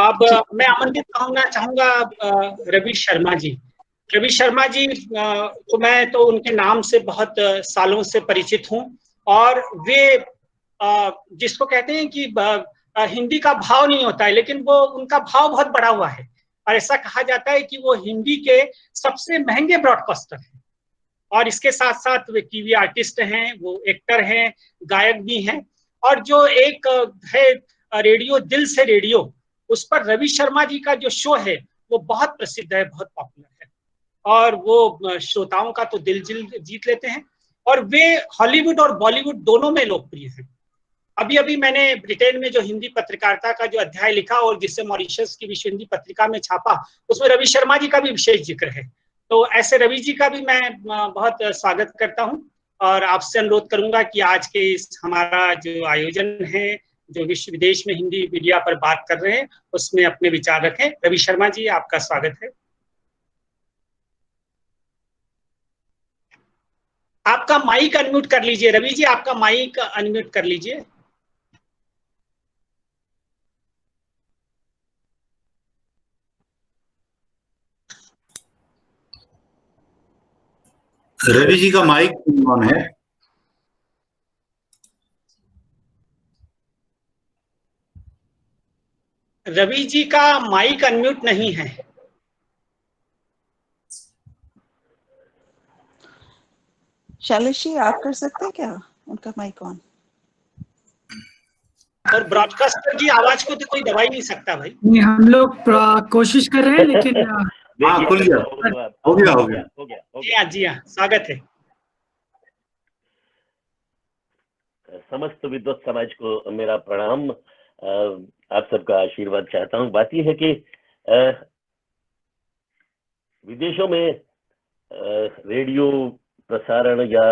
अब मैं आमंत्रित कहना चाहूंगा रवि शर्मा जी। रवि शर्मा जी को मैं तो उनके नाम से बहुत सालों से परिचित हूँ, और वे जिसको कहते हैं कि हिंदी का भाव नहीं होता है, लेकिन वो उनका भाव बहुत बड़ा हुआ है, और ऐसा कहा जाता है कि वो हिंदी के सबसे महंगे ब्रॉडकास्टर हैं। और इसके साथ साथ वे टीवी आर्टिस्ट हैं, वो एक्टर हैं, गायक भी हैं। और जो एक है रेडियो दिल से रेडियो, उस पर रवि शर्मा जी का जो शो है वो बहुत प्रसिद्ध है, बहुत पॉपुलर है, और वो श्रोताओं का तो दिल जीत लेते हैं। और वे हॉलीवुड और बॉलीवुड दोनों में लोकप्रिय हैं। अभी अभी मैंने ब्रिटेन में जो हिंदी पत्रकारिता का जो अध्याय लिखा और जिससे मॉरिशस की विश्व हिंदी पत्रिका में छापा, उसमें रवि शर्मा जी का भी विशेष जिक्र है। तो ऐसे रवि जी का भी मैं बहुत स्वागत करता हूं, और आपसे अनुरोध करूंगा कि आज के इस हमारा जो आयोजन है, जो विश्व विदेश में हिंदी मीडिया पर बात कर रहे हैं, उसमें अपने विचार रखें। रवि शर्मा जी, आपका स्वागत है। आपका माइक अनम्यूट कर लीजिए रवि जी, आपका माइक अनम्यूट कर लीजिए। रवि जी का माइक ऑन है। रवि जी का माइक अनम्यूट नहीं है। शैलेश जी, आप कर सकते हैं क्या उनका माइक ऑन? और ब्रॉडकास्टर की आवाज को तो कोई दबा ही नहीं सकता भाई। नहीं, हम लोग कोशिश कर रहे हैं, लेकिन हाँ, खुल गया, हो गया। जी हाँ, स्वागत है। समस्त विद्वत समाज को मेरा प्रणाम। आप सबका आशीर्वाद चाहता हूँ। बात यह है कि विदेशों में रेडियो प्रसारण या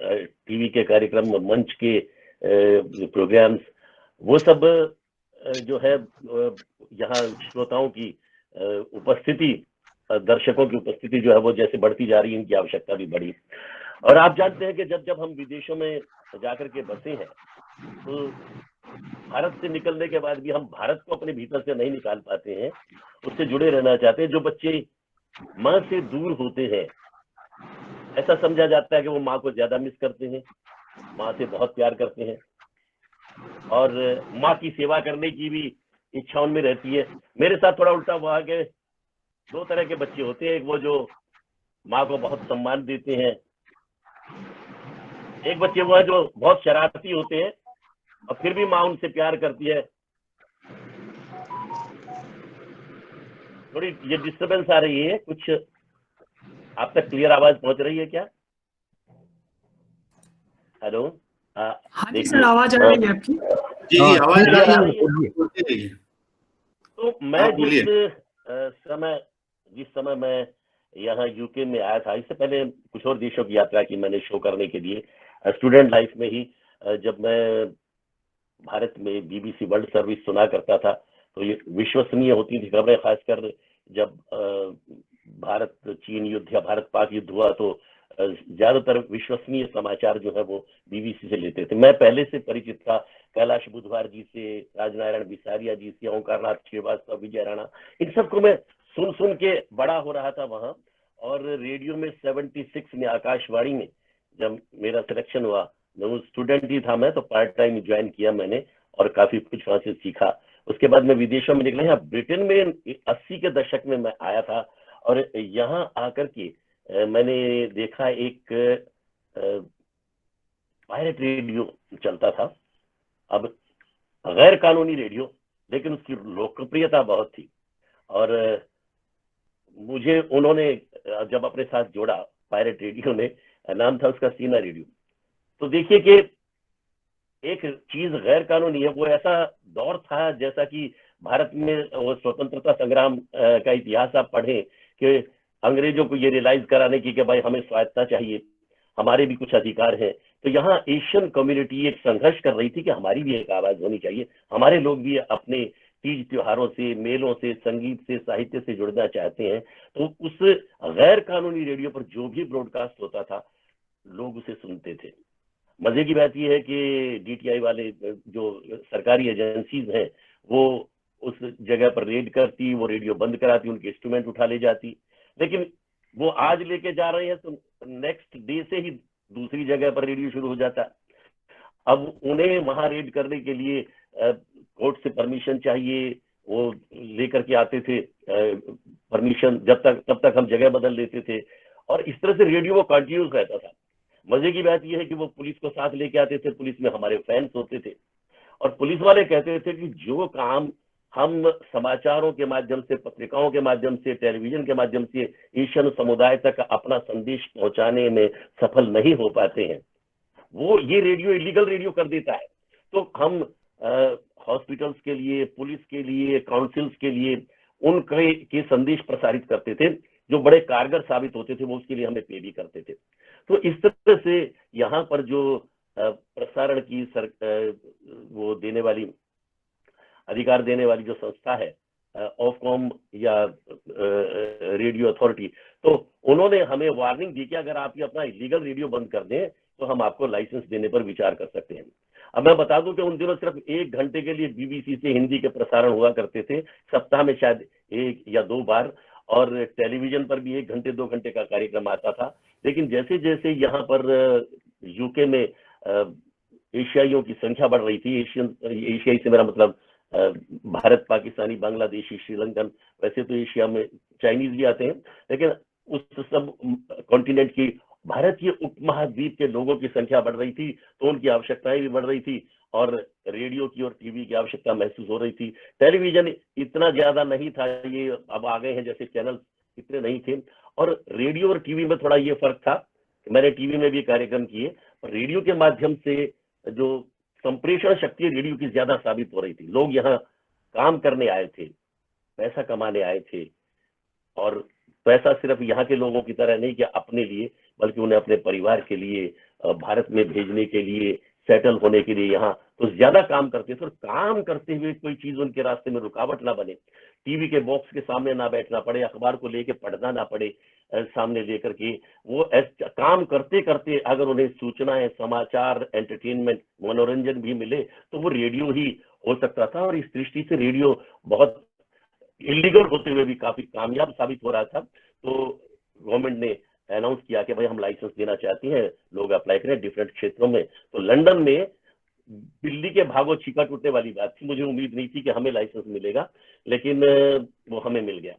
टीवी के कार्यक्रम, मंच के प्रोग्राम्स, वो सब जो है यहाँ श्रोताओं की उपस्थिति, दर्शकों की उपस्थिति जो है वो जैसे बढ़ती जा रही है, इनकी आवश्यकता भी बढ़ी। और आप जानते हैं कि जब जब हम विदेशों में जाकर के बसे हैं, तो भारत से निकलने के बाद भी हम भारत को अपने भीतर से नहीं निकाल पाते हैं, उससे जुड़े रहना चाहते हैं। जो बच्चे माँ से दूर होते हैं, ऐसा समझा जाता है कि वो माँ को ज्यादा मिस करते हैं, माँ से बहुत प्यार करते हैं, और माँ की सेवा करने की भी इच्छा उनमें रहती है। मेरे साथ थोड़ा उल्टा हुआ कि दो तरह के बच्चे होते हैं। एक वो जो माँ को बहुत सम्मान देते हैं, एक बच्चे वो है जो बहुत शरारती होते हैं और फिर भी माँ उनसे प्यार करती है। थोड़ी ये डिस्टर्बेंस आ रही है, कुछ आप तक क्लियर आवाज पहुंच रही है क्या? हेलो? हाँ जी सर, आवाज आ रही है आपकी। जी, आवाज आ रही है। तो मैं जिस समय मैं यहाँ यूके में आया था, इससे पहले कुछ और देशों की यात्रा की मैंने शो करने के लिए, स्टूडेंट लाइफ में ही। जब मैं भारत में बीबीसी वर्ल्ड सर्विस सुना करता था, तो ये विश्वसनीय होती थी खबरें, खासकर जब भारत चीन युद्ध या भारत पाक युद्ध हुआ, तो ज्यादातर विश्वसनीय समाचार जो है वो बीबीसी से लेते थे। मैं पहले से परिचित था कैलाश बुधवार जी से, राजनारायण बिसारिया जी से, ओंकारनाथ श्रीवास्तव, विजय राणा, इन सबको मैं सुन सुन के बड़ा हो रहा था वहां। और रेडियो में 76 में, आकाशवाणी में जब मेरा सिलेक्शन हुआ, मैं स्टूडेंट ही था, मैं तो पार्ट टाइम ज्वाइन किया मैंने, और काफी कुछ वहां से सीखा। उसके बाद मैं विदेशों में निकला। यहाँ ब्रिटेन में 80 के दशक में मैं आया था, और यहाँ आकर के मैंने देखा एक पायरेट रेडियो चलता था। अब गैर कानूनी रेडियो, लेकिन उसकी लोकप्रियता बहुत थी। और मुझे उन्होंने जब अपने साथ जोड़ा, पायरेट रेडियो ने, नाम था उसका सीना रेडियो। तो देखिए कि एक चीज गैर कानूनी है, वो ऐसा दौर था जैसा कि भारत में वो स्वतंत्रता संग्राम का इतिहास आप पढ़ें कि अंग्रेजों को ये रियलाइज कराने की कि भाई हमें स्वायत्ता चाहिए, हमारे भी कुछ अधिकार हैं। तो यहाँ एशियन कम्युनिटी एक संघर्ष कर रही थी कि हमारी भी एक आवाज होनी चाहिए, हमारे लोग भी अपने तीज त्योहारों से, मेलों से, संगीत से, साहित्य से जुड़ना चाहते हैं। तो उस गैर कानूनी रेडियो पर जो भी ब्रॉडकास्ट होता था, लोग उसे सुनते थे। मजे की बात यह है कि डीटीआई वाले जो सरकारी एजेंसीज हैं, वो उस जगह पर रेड करती, वो रेडियो बंद कराती, उनके इंस्ट्रूमेंट उठा ले जाती। लेकिन वो आज लेके जा रहे हैं तो नेक्स्ट डे से ही दूसरी जगह पर रेडियो शुरू हो जाता। अब उन्हें वहां रेड करने के लिए कोर्ट से परमिशन चाहिए, वो लेकर के आते थे परमिशन, तब तक हम जगह बदल लेते थे, और इस तरह से रेडियो वो कंटिन्यूस रहता था। मजे की बात यह है कि वो पुलिस को साथ लेके आते थे, पुलिस में हमारे फैंस होते थे, और पुलिस वाले कहते थे कि जो काम हम समाचारों के माध्यम से, पत्रिकाओं के माध्यम से, टेलीविजन के माध्यम से एशियन समुदाय तक अपना संदेश पहुंचाने में सफल नहीं हो पाते हैं, वो ये रेडियो इलीगल रेडियो कर देता है। तो हम हॉस्पिटल्स के लिए, पुलिस के लिए, काउंसिल्स के लिए उनके संदेश प्रसारित करते थे जो बड़े कारगर साबित होते थे, वो उसके लिए हमें पे भी करते थे। तो इस तरह से यहाँ पर जो प्रसारण की वो देने वाली, अधिकार देने वाली जो संस्था है ऑफकॉम या रेडियो अथॉरिटी, तो उन्होंने हमें वार्निंग दी कि अगर आप ये अपना इलीगल रेडियो बंद कर दें तो हम आपको लाइसेंस देने पर विचार कर सकते हैं। अब मैं बता दूं कि उन दिनों सिर्फ 1 घंटे के लिए बीबीसी से हिंदी के प्रसारण हुआ करते थे, सप्ताह में शायद 1 या 2 बार, और टेलीविजन पर भी 1 घंटे 2 घंटे का कार्यक्रम आता था। लेकिन जैसे जैसे यहाँ पर यूके में एशियाइयों की संख्या बढ़ रही थी, एशियाई से मेरा मतलब भारत, पाकिस्तानी, बांग्लादेशी, श्रीलंकन, वैसे तो एशिया में चाइनीज भी आते हैं, लेकिन उस सब कॉन्टिनेंट की भारतीय उपमहाद्वीप के लोगों की संख्या बढ़ रही थी, तो उनकी आवश्यकताएं भी बढ़ रही थी और रेडियो की और टीवी की आवश्यकता महसूस हो रही थी। टेलीविजन इतना ज्यादा नहीं था, ये अब आ गए हैं जैसे चैनल, इतने नहीं थे, और रेडियो और टीवी में थोड़ा ये फर्क था। मैंने टीवी में भी कार्यक्रम किए, और रेडियो के माध्यम से जो संप्रेषण शक्ति रेडियो की ज्यादा साबित हो रही थी। लोग यहाँ काम करने आए थे, पैसा कमाने आए थे, और पैसा सिर्फ यहाँ के लोगों की तरह नहीं कि अपने लिए, बल्कि उन्हें अपने परिवार के लिए, भारत में भेजने के लिए, सेटल होने के लिए यहाँ तो ज्यादा काम करते थे। और काम करते हुए कोई चीज उनके रास्ते में रुकावट ना बने, टीवी के बॉक्स के सामने ना बैठना पड़े, अखबार को लेके पढ़ना ना पड़े सामने लेकर के, वो काम करते करते अगर उन्हें सूचनाएं, समाचार, एंटरटेनमेंट, मनोरंजन भी मिले तो वो रेडियो ही हो सकता था। और इस दृष्टि से रेडियो बहुत इलीगल होते हुए भी काफी कामयाब साबित हो रहा था। तो गवर्नमेंट ने अनाउंस किया कि भाई हम लाइसेंस देना चाहते हैं, लोग अप्लाई करें डिफरेंट क्षेत्रों में। तो लंदन में दिल्ली के भागो छीका टूटने वाली बात थी, मुझे उम्मीद नहीं थी कि हमें लाइसेंस मिलेगा, लेकिन वो हमें मिल गया।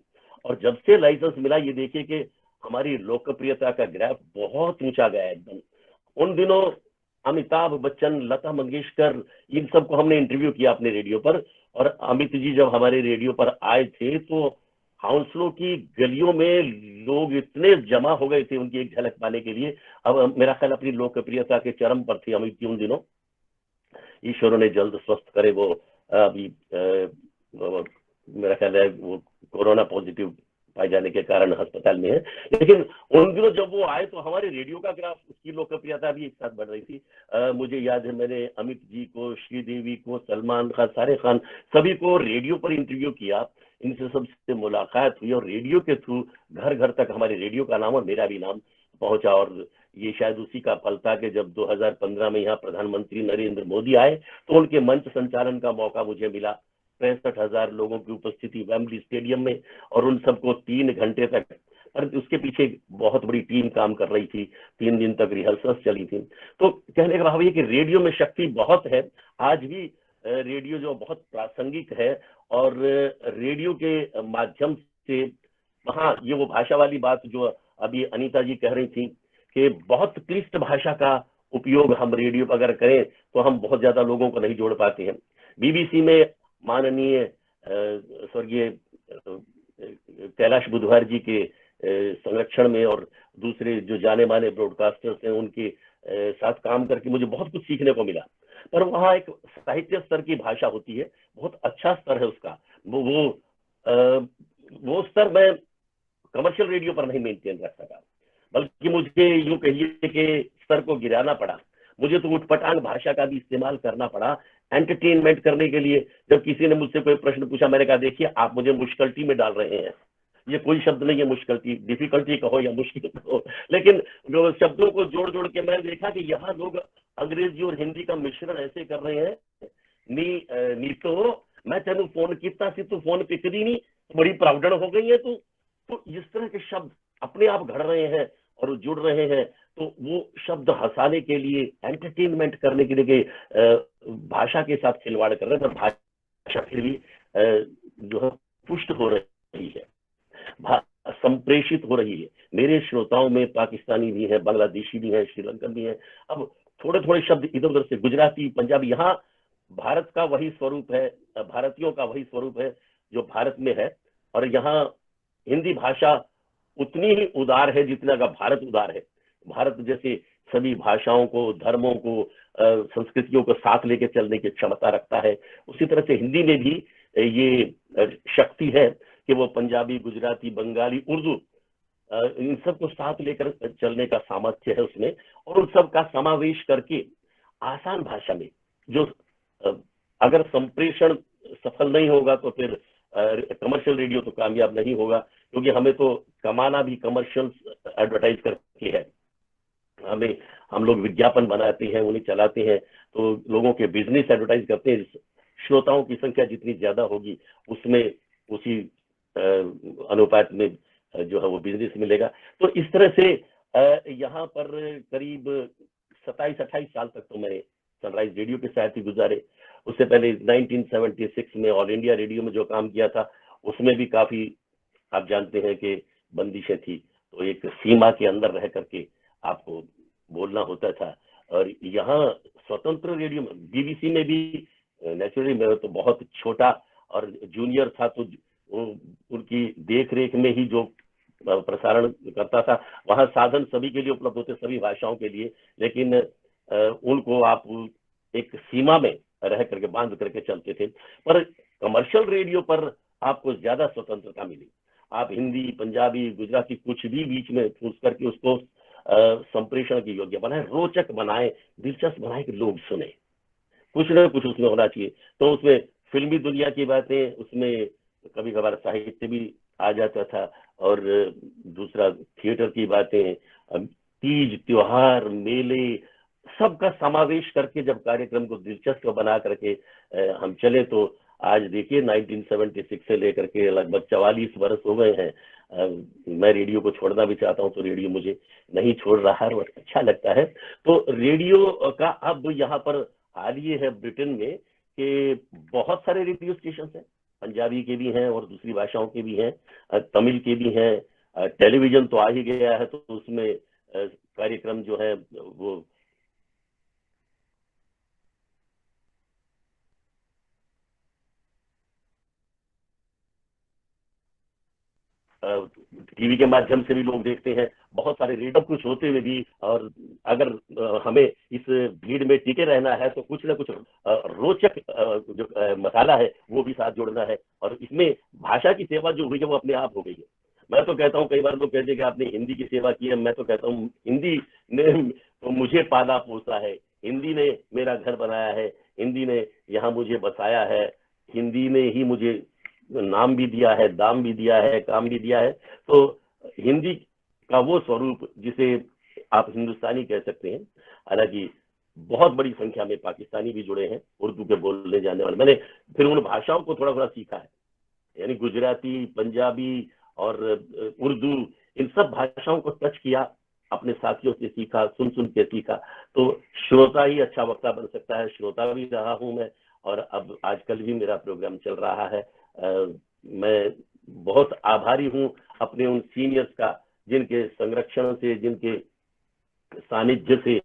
और जब से लाइसेंस मिला, ये देखिए कि हमारी लोकप्रियता का ग्राफ बहुत ऊंचा गया एकदम। उन दिनों अमिताभ बच्चन, लता मंगेशकर, इन सबको हमने इंटरव्यू किया अपने रेडियो पर, और अमित जी जब हमारे रेडियो पर आए थे तो हाउसलों की गलियों में लोग इतने जमा हो गए थे उनकी एक झलक पाने के लिए। अब मेरा ख्याल अपनी लोकप्रियता के चरम पर थी अमित जी उन दिनों। ईश्वर ने जल्द स्वस्थ करे, वो अभी मेरा ख्याल है वो कोरोना पॉजिटिव पाए जाने के कारण अस्पताल में है। लेकिन उन दिनों जब वो आए तो हमारे रेडियो का ग्राफ, उसकी लोकप्रियता भी एक साथ बढ़ रही थी। मुझे याद है मैंने अमित जी को, श्रीदेवी को, सलमान खान, सारे खान, सभी को रेडियो पर इंटरव्यू किया, इनसे सबसे मुलाकात हुई, और रेडियो के थ्रू घर घर तक हमारे रेडियो का नाम और मेरा भी नाम पहुंचा। और ये शायद उसी का फल था कि जब 2015 में यहाँ प्रधानमंत्री नरेंद्र मोदी आए तो उनके मंच संचालन का मौका मुझे मिला। 65,000 लोगों की उपस्थिति वेम्बली स्टेडियम में, और उन सबको 3 घंटे तक, पर उसके पीछे बहुत बड़ी टीम काम कर रही थी, 3 दिन तक रिहर्सल्स चली थी। तो कहने का भाव ये कि रेडियो में शक्ति बहुत है। आज भी रेडियो जो बहुत प्रासंगिक है, और रेडियो के माध्यम से, हाँ, ये वो भाषा वाली बात जो अभी अनीता जी कह रही थी कि बहुत क्लिष्ट भाषा का उपयोग हम रेडियो पर अगर करें तो हम बहुत ज्यादा लोगों को नहीं जोड़ पाते हैं। बीबीसी में माननीय स्वर्गीय कैलाश बुधवार जी के संरक्षण में और दूसरे जो जाने माने ब्रॉडकास्टर्स हैं उनके साथ काम करके मुझे बहुत कुछ सीखने को मिला। पर वहाँ एक साहित्य स्तर की भाषा होती है, बहुत अच्छा स्तर है उसका, वो स्तर मैं कमर्शियल रेडियो पर नहीं मेंटेन रख सका, बल्कि मुझे यूं कहिए कि स्तर को गिराना पड़ा। मुझे तो उठपटांग भाषा का भी इस्तेमाल करना पड़ा एंटरटेनमेंट करने के लिए। जब किसी ने मुझसे कोई प्रश्न पूछा, मैंने कहा देखिए आप मुझे मुश्किलटी में डाल रहे हैं, ये कोई शब्द नहीं है मुश्किलटी, डिफिकल्टी कहो या मुश्किल कहो, लेकिन जो शब्दों को जोड़ जोड़ के मैंने देखा कि यहाँ लोग अंग्रेजी और हिंदी का मिश्रण ऐसे कर रहे हैं, नी तो मैं तेन फोन किया सी, तू फोन पिकदी नहीं, बड़ी प्राउडन हो गई है तू। तो इस तरह के शब्द अपने आप घड़ रहे हैं और जुड़ रहे हैं। तो वो शब्द हंसाने के लिए, एंटरटेनमेंट करने के लिए भाषा के साथ खिलवाड़ कर रहे हैं, पर भाषा फिर भी जो है पुष्ट हो रही है, संप्रेषित हो रही है। मेरे श्रोताओं में पाकिस्तानी भी है, बांग्लादेशी भी है, श्रीलंकन भी है। अब थोड़े थोड़े शब्द इधर उधर से, गुजराती, पंजाबी, यहाँ भारत का वही स्वरूप है, भारतीयों का वही स्वरूप है जो भारत में है। और यहाँ हिंदी भाषा उतनी ही उदार है जितना का भारत उदार है। भारत जैसे सभी भाषाओं को, धर्मों को, संस्कृतियों को साथ लेके चलने की क्षमता रखता है, उसी तरह से हिंदी में भी ये शक्ति है कि वो पंजाबी, गुजराती, बंगाली, उर्दू, इन सबको साथ लेकर चलने का सामर्थ्य है उसमें। और उन सब का समावेश करके आसान भाषा में, जो अगर संप्रेषण सफल नहीं होगा तो फिर कमर्शियल रेडियो तो कामयाब नहीं होगा, क्योंकि हमें तो कमाना भी कमर्शियल एडवर्टाइज करके है। हम लोग विज्ञापन बनाते हैं, उन्हें चलाते हैं, तो लोगों के बिजनेस एडवर्टाइज करते हैं। श्रोताओं की संख्या जितनी ज्यादा होगी उसमें उसी अनुपात में जो है वो बिजनेस मिलेगा। तो इस तरह से यहाँ पर करीब 27-28 साल तक तो मैंने सनराइज रेडियो के साथ ही गुजारे। उससे पहले 1976 में ऑल इंडिया रेडियो में जो काम किया था, उसमें भी काफी, आप जानते हैं कि बंदिशें थी, तो एक सीमा के अंदर रह करके आपको बोलना होता था। और यहाँ स्वतंत्र रेडियो में, बीबीसी में भी नेचुरली मैं तो बहुत छोटा और जूनियर था, तो उनकी देख रेख में ही जो प्रसारण करता था, वहां साधन सभी के लिए उपलब्ध होते, सभी भाषाओं के लिए, लेकिन उनको आप एक सीमा में रह करके, बांध करके चलते थे। पर कमर्शियल रेडियो पर आपको ज्यादा स्वतंत्रता मिली। आप हिंदी, पंजाबी, गुजराती कुछ भी बीच में ठूस करके उसको संप्रेषण की योग्य बनाए, रोचक बनाए, दिलचस्प बनाए कि लोग सुने। कुछ ना कुछ उसमें होना चाहिए। तो उसमें फिल्मी दुनिया की बातें, उसमें कभी कभार साहित्य भी आ जाता था, और दूसरा थिएटर की बातें, तीज, त्योहार, मेले, सबका समावेश करके जब कार्यक्रम को दिलचस्प बना करके हम चले, तो आज देखिए 1976 से लेकर के लगभग 44 वर्ष हो गए हैं। मैं रेडियो को छोड़ना भी चाहता हूं, तो रेडियो मुझे नहीं छोड़ रहा है और अच्छा लगता है। तो रेडियो का अब यहाँ पर हाल ये है ब्रिटेन में कि बहुत सारे रेडियो स्टेशन हैं, पंजाबी के भी हैं और दूसरी भाषाओं के भी हैं, तमिल के भी हैं, टेलीविजन तो आ ही गया है, तो उसमें कार्यक्रम जो है वो टीवी के माध्यम से भी लोग देखते हैं। बहुत सारे रेडियो कुछ होते हुए भी, और अगर हमें इस भीड़ में टिके रहना है तो कुछ ना कुछ रोचक जो मसाला है वो भी साथ जोड़ना है। और इसमें भाषा की सेवा जो हुई है वो अपने आप हो गई है। मैं तो कहता हूँ, कई बार लोग कहते हैं कि आपने हिंदी की सेवा की है, मैं तो कहता हूँ हिंदी ने तो मुझे पाला पोसा है, हिंदी ने मेरा घर बनाया है, हिंदी ने यहाँ मुझे बसाया है, हिंदी ने ही मुझे नाम भी दिया है, दाम भी दिया है, काम भी दिया है। तो हिंदी का वो स्वरूप जिसे आप हिंदुस्तानी कह सकते हैं, हालांकि बहुत बड़ी संख्या में पाकिस्तानी भी जुड़े हैं, उर्दू के बोलने जाने वाले। मैंने फिर उन भाषाओं को थोड़ा थोड़ा सीखा है, यानी गुजराती, पंजाबी और उर्दू, इन सब भाषाओं को टच किया, अपने साथियों से सीखा, सुन सुन के सीखा। तो श्रोता ही अच्छा वक्ता बन सकता है, श्रोता भी रहा हूं मैं, और अब आजकल भी मेरा प्रोग्राम चल रहा है। मैं बहुत आभारी हूं अपने उन सीनियर्स का, जिनके संरक्षण से, जिनके सानिध्य से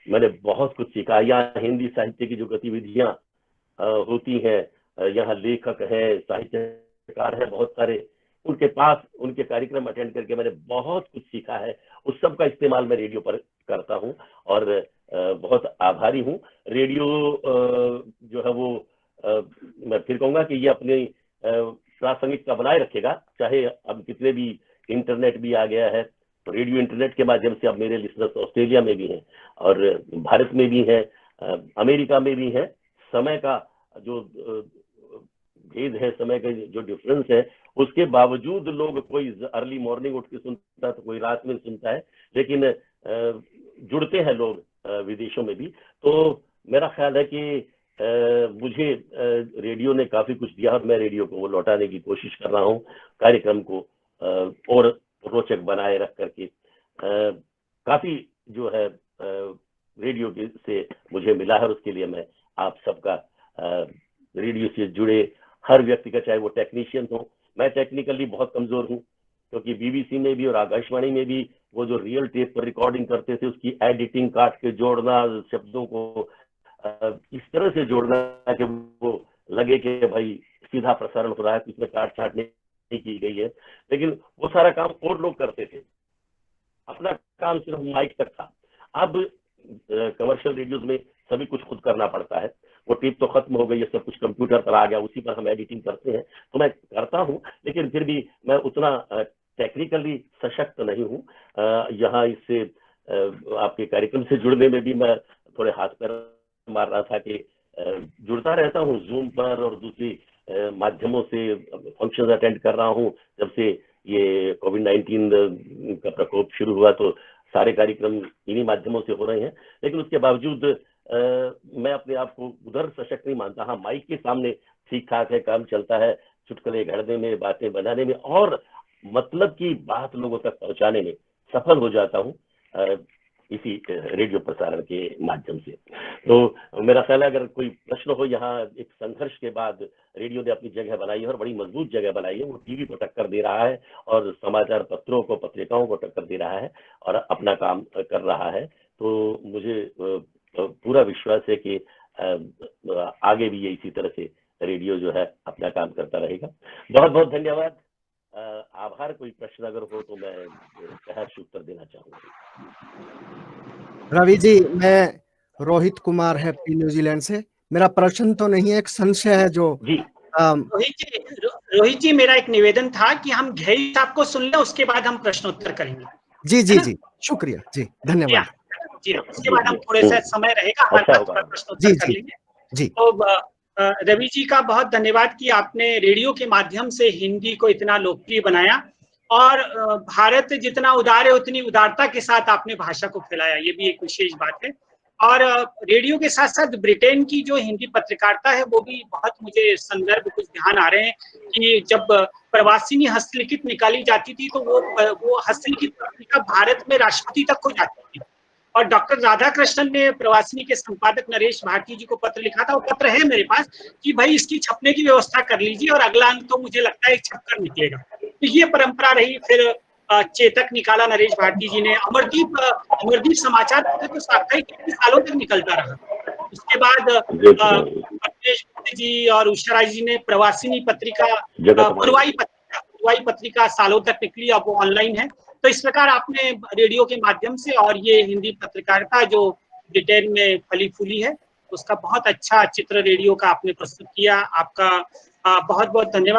मैंने बहुत कुछ सीखा। यहाँ हिंदी साहित्य की जो गतिविधियां होती हैं, यहाँ लेखक हैं, साहित्यकार हैं बहुत सारे, उनके पास उनके कार्यक्रम अटेंड करके मैंने बहुत कुछ सीखा है। उस सब का इस्तेमाल मैं रेडियो पर करता हूं और बहुत आभारी हूं। रेडियो जो है वो मैं फिर कहूंगा कि ये अपनी प्रासंगिकता बनाए रखेगा, चाहे अब कितने भी इंटरनेट भी आ गया है। तो रेडियो इंटरनेट के माध्यम से अब मेरे लिसनर्स ऑस्ट्रेलिया में भी हैं और भारत में भी हैं, अमेरिका में भी हैं। समय का जो भेद है, समय का जो डिफरेंस है, उसके बावजूद लोग, कोई अर्ली मॉर्निंग उठ के सुनता है तो कोई रात में सुनता है, लेकिन जुड़ते हैं लोग विदेशों में भी। तो मेरा ख्याल है कि मुझे रेडियो ने काफी कुछ दिया और मैं रेडियो को वो लौटाने की कोशिश कर रहा हूँ, कार्यक्रम को और रोचक बनाए रख करके। काफी जो है रेडियो से मुझे मिला है, उसके लिए मैं आप सबका रेडियो से जुड़े हर व्यक्ति का, चाहे वो टेक्नीशियन हो, मैं टेक्निकली बहुत कमजोर हूँ, क्योंकि बीबीसी में भी और आकाशवाणी में भी वो जो रियल टेप पर रिकॉर्डिंग करते थे, उसकी एडिटिंग, काट के जोड़ना, शब्दों को इस तरह से जोड़ना कि वो लगे कि भाई सीधा प्रसारण हो रहा है, उसमें काट छाट नहीं की गई है। लेकिन वो सारा काम और लोग करते थे, अपना काम सिर्फ माइक तक था। अब कमर्शियल रेडियोज में सभी कुछ खुद करना पड़ता है। वो टेप तो खत्म हो गई है, सब कुछ कंप्यूटर पर आ गया, उसी पर हम एडिटिंग करते हैं। तो मैं करता हूँ, लेकिन फिर भी मैं उतना टेक्निकली सशक्त नहीं हूँ। यहाँ इससे आपके कार्यक्रम से जुड़ने में भी मैं थोड़े हाथ पैर मार रहा था कि जुड़ता रहता हूँ जूम पर और दूसरी माध्यमों से फंक्शन अटेंड कर रहा हूँ। जब से ये कोविड-19 का प्रकोप शुरू हुआ तो सारे कार्यक्रम इन्हीं माध्यमों से हो रहे हैं, लेकिन उसके बावजूद मैं अपने आप को उधर सशक्त नहीं मानता। हाँ, माइक के सामने ठीक ठाक है, काम चलता है, चुटकुले गढ़ने में, बातें बनाने में और मतलब की बात लोगों तक पहुंचाने में सफल हो जाता हूँ इसी रेडियो प्रसारण के माध्यम से। तो मेरा ख्याल है, अगर कोई प्रश्न हो, यहाँ एक संघर्ष के बाद रेडियो ने अपनी जगह बनाई है और बड़ी मजबूत जगह बनाई है। वो टीवी को टक्कर दे रहा है और समाचार पत्रों को, पत्रिकाओं को टक्कर दे रहा है और अपना काम कर रहा है। तो मुझे पूरा विश्वास है कि आगे भी ये इसी तरह से रेडियो जो है अपना काम करता रहेगा। बहुत बहुत धन्यवाद, आभार। कोई प्रश्न अगर हो तो मैं सहर्ष उत्तर देना चाहूंगा। रवि जी, मैं रोहित कुमार हैप्पी न्यूजीलैंड से। मेरा प्रश्न तो नहीं है, एक संशय है जो जी। रोहित जी, मेरा एक निवेदन था कि हम घेरी साहब को सुन लें, उसके बाद हम प्रश्नोत्तर करेंगे। जी जी जी, शुक्रिया जी, धन्यवाद जी। उसके बाद हम थोड़े सा समय रहेगा, हमारे पास थोड़ा प्रश्नोत्तर कर लेंगे जी। तो रवि जी का बहुत धन्यवाद कि आपने रेडियो के माध्यम से हिंदी को इतना लोकप्रिय बनाया और भारत जितना उदार है उतनी उदारता के साथ आपने भाषा को फैलाया, ये भी एक विशेष बात है। और रेडियो के साथ साथ ब्रिटेन की जो हिंदी पत्रकारिता है वो भी बहुत, मुझे संदर्भ कुछ ध्यान आ रहे हैं कि जब प्रवासिनी हस्तलिखित निकाली जाती थी तो वो हस्तलिखित पत्रिका भारत में राष्ट्रपति तक हो जाती थी। और डॉक्टर राधाकृष्णन ने प्रवासिनी के संपादक नरेश भारती जी को पत्र लिखा था, वो पत्र है मेरे पास, कि भाई इसकी छपने की व्यवस्था कर लीजिए और अगला अंक तो मुझे लगता है छपकर निकलेगा। तो ये परंपरा रही। फिर चेतक निकाला नरेश भारती जी ने, अमरदीप समाचार पत्र तो साप्ताहिक कितने सालों तक निकलता रहा। उसके बाद पद्मेश जी और उषाराज जी ने प्रवासिनी पत्रिका, पुरवाई पत्रिका सालों तक निकली, अब वो ऑनलाइन है। तो इस प्रकार आपने रेडियो के माध्यम से और ये हिंदी पत्रकारिता जो ब्रिटेन में फली फूली है, उसका बहुत अच्छा चित्र रेडियो का आपने प्रस्तुत किया। आपका बहुत बहुत धन्यवाद।